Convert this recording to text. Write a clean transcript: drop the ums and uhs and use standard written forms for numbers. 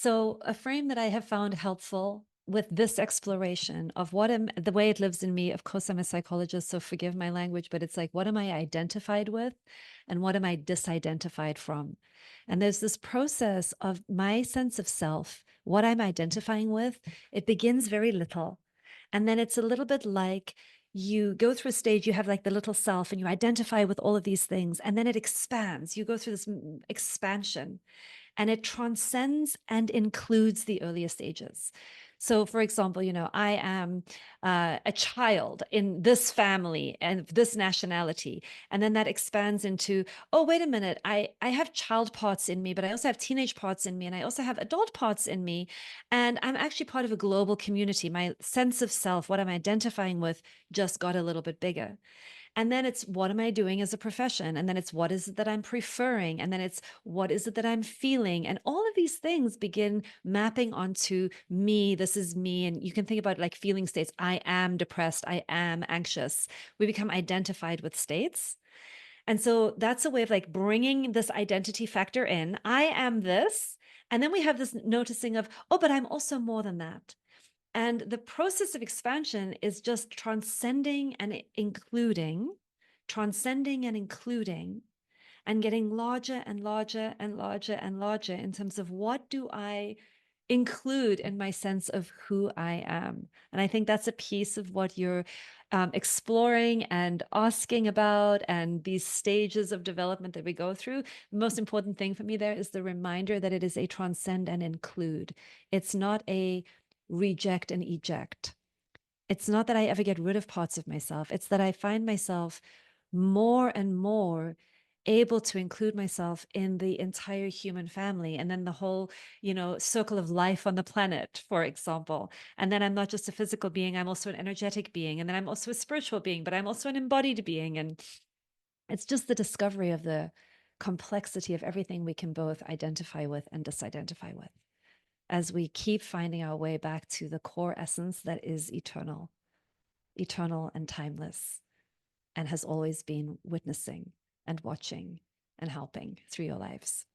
So a frame that I have found helpful with this exploration of the way it lives in me. Of course, I'm a psychologist, so forgive my language, but it's like, what am I identified with and what am I disidentified from? And there's this process of my sense of self, what I'm identifying with. It begins very little. And then it's a little bit like you go through a stage, you have like the little self and you identify with all of these things, and then it expands. You go through this expansion and it transcends and includes the earlier stages. So, for example, I am a child in this family and this nationality. And then that expands into, oh, wait a minute, I have child parts in me, but I also have teenage parts in me, and I also have adult parts in me. And I'm actually part of a global community. My sense of self, what I'm identifying with, just got a little bit bigger. And then it's, what am I doing as a profession? And then it's, what is it that I'm preferring? And then it's, what is it that I'm feeling? And all of these things begin mapping onto me. This is me. And you can think about like feeling states. I am depressed. I am anxious. We become identified with states. And so that's a way of like bringing this identity factor in. I am this. And then we have this noticing of, oh, but I'm also more than that. And the process of expansion is just transcending and including, and getting larger and larger and larger and larger in terms of, what do I include in my sense of who I am. And I think that's a piece of what you're exploring and asking about, and these stages of development that we go through. The most important thing for me there is the reminder that it is a transcend and include. It's not a reject and eject. It's not that I ever get rid of parts of myself. It's that I find myself more and more able to include myself in the entire human family, and then the whole, circle of life on the planet, for example. And then I'm not just a physical being, I'm also an energetic being. And then I'm also a spiritual being, but I'm also an embodied being. And it's just the discovery of the complexity of everything we can both identify with and disidentify with, as we keep finding our way back to the core essence that is eternal and timeless, and has always been witnessing and watching and helping through your lives.